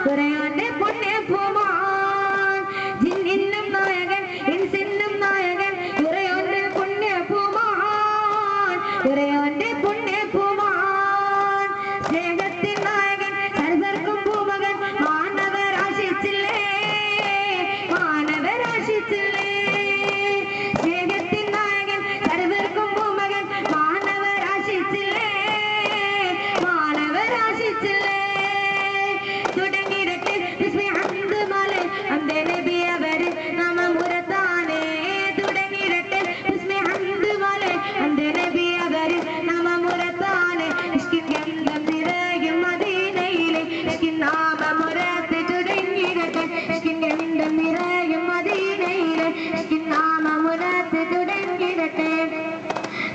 തുറയാന്റെ പുണ്യപൂമാൻ ജിന്നിനും നായകൻ ഇൻസിനും നായകൻ തുറയാന്റെ പുണ്യപൂമാൻ തുറയാന്റെ പുണ്യപൂമാൻ സ്നേഹത്തിൻ നായകൻ സർവർക്കും പൂമകൻ മാനവരാശിച്ചില്ലേ മാനവരാശിച്ചില്ലേ സ്നേഹത്തിൻ നായകൻ സർവർക്കും പൂമകൻ മാനവരാശിച്ചില്ലേ മാനവരാശിച്ചില്ലേ തുടങ്ങിരട്ടെ ഹംദ് മല അന്തേ നബി അവര് നമമുരത്താനേ തുടങ്ങിരട്ടെ ഹംദ് മല അന്തേ നബി അവര് നമമുരത്താനേ ഇഷ്കിൻ ഗന്ധം നിറയും മദീനയിലെ ഇഷ്കിൻ നാമമുരത്ത് തുടങ്ങിരട്ടെ ഇഷ്കിൻ ഗന്ധം നിറയും മദീനയിലെ ഇഷ്കിൻ നാമമുരത്ത് തുടങ്ങിരട്ടെ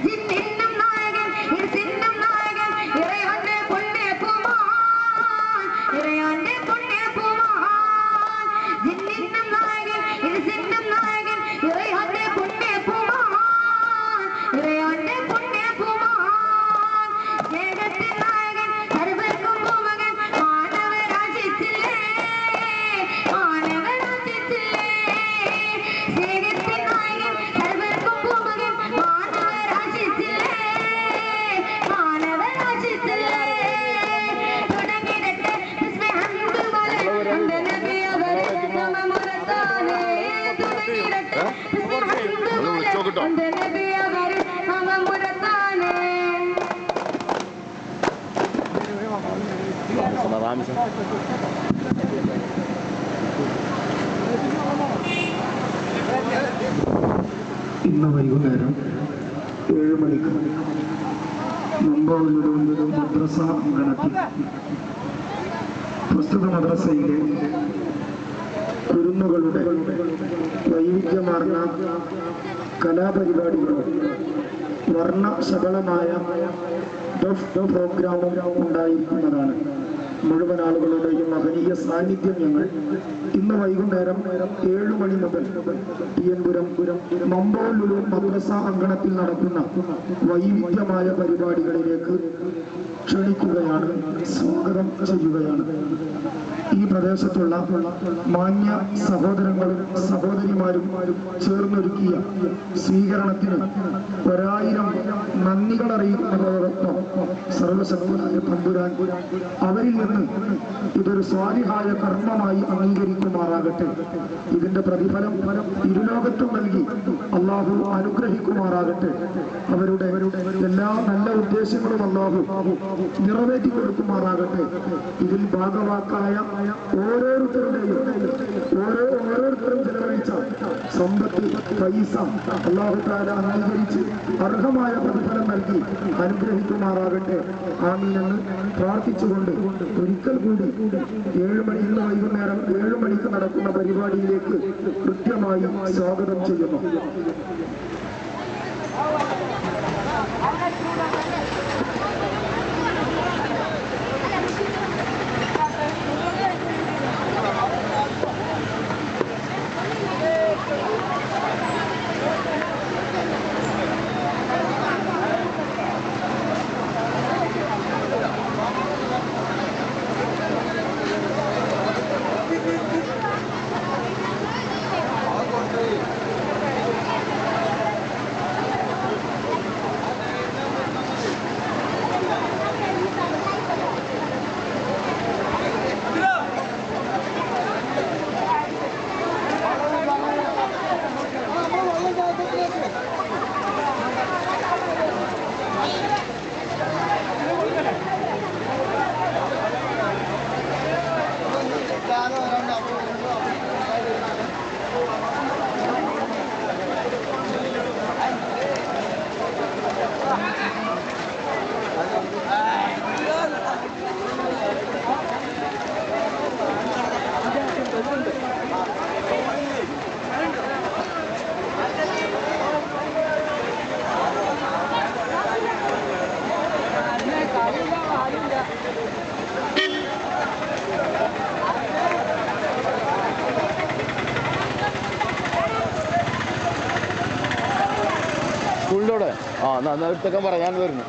ജിന്നിനും നായകൻ ഇൻസിനും നായകൻ ഇറയോന്റെ പുണ്യപൂമാൻ ഇറയോന്റെ പുണ്യപൂമാൻ ജിന്നിനും നായകൻ ഇൻസിനും നായകൻ ഇറയോന്റെ പുണ്യപൂമാൻ ഇറയോന്റെ പുണ്യപൂമാൻ സ്നേഹത്തിൻ നായകൻ സർവർക്കും പൂമകൻ മാനവരാശിച്ചില്ലേ മാനവരാശിച്ചില്ലേ സ്നേഹത്തിൻ നായകൻ സർവർക്കും പൂമകൻ മാനവരാശിച്ചില്ലേ മാനവരാശിച്ചില്ലേ തുടങ്ങിരട്ടെ ഹംദ് മല അന്തേ നബി അവര് നമമുരത്താനേ തുടങ്ങിരട്ടെ ഹംദ് മല അന്തേ നബി അവര് നമമുരത്താനേ ഇന്ന് വൈകുന്നേരം 7 മണിക്ക് മുമ്പൊരു മദ്രസ അങ്കണത്തിൽ പ്രസ്തുത മദ്രസയിലെ കുരുന്നുകളുടെ വൈവിധ്യമാർന്ന കലാപരിപാടികളും വർണ്ണശബളമായ പ്രോഗ്രാമും ഉണ്ടായിരിക്കുന്നതാണ്. മുഴുവൻ ആളുകളുടെയും മഹനീയ സാന്നിധ്യം ഞങ്ങൾ ഇന്ന് വൈകുന്നേരം 7 മണി മുതൽ ടിയൻപുരം മമ്പോലൂർ മദ്രസ അങ്കണത്തിൽ നടക്കുന്ന വൈവിധ്യമായ പരിപാടികളിലേക്ക് ക്ഷണിക്കുകയാണ്, സ്വാഗതം ചെയ്യുകയാണ്. ഈ പ്രദേശത്തുള്ള മാന്യ സഹോദരങ്ങളും സഹോദരിമാരും ചേർന്നൊരുക്കിയ സ്വീകരണത്തിന് 1000 നന്ദികൾ അറിയിക്കുന്നതോടൊപ്പം സർവശക്തനായ തമ്പുരാൻ അവരിൽ നിന്ന് ഇതൊരു സ്വാലിഹായ കർമ്മമായി അംഗീകരിക്കുമാറാകട്ടെ. ഇതിന്റെ പ്രതിഫലം ഇരുലോകത്തും നൽകി അള്ളാഹു അനുഗ്രഹിക്കുമാറാകട്ടെ. അവരുടെ എല്ലാ നല്ല ഉദ്ദേശങ്ങളും അള്ളാഹു നിറവേറ്റി കൊടുക്കുമാറാകട്ടെ. ഇതിൽ ഭാഗവാക്കായ ഓരോരുത്തരും ചെലവഴിച്ച സമ്പത്ത് പൈസ അള്ളാഹു തആല അംഗീകരിച്ച് അർഹമായ പ്രതിഫലം നൽകി അനുഗ്രഹിക്കുമാറാകട്ടെ. ആമീൻ എന്ന് പ്രാർത്ഥിച്ചുകൊണ്ട് ഒരിക്കൽ കൂടി 7 മണി ഇന്ന് വൈകുന്നേരം 7 മണിക്ക് നടക്കുന്ന പരിപാടിയിലേക്ക് കൃത്യമായി സ്വാഗതം ചെയ്യുന്നു. സ്കൂളിൻ്റെ അവിടെ ആ എന്നാൽ അടുത്തൊക്കെ പറയാൻ വരുന്നു.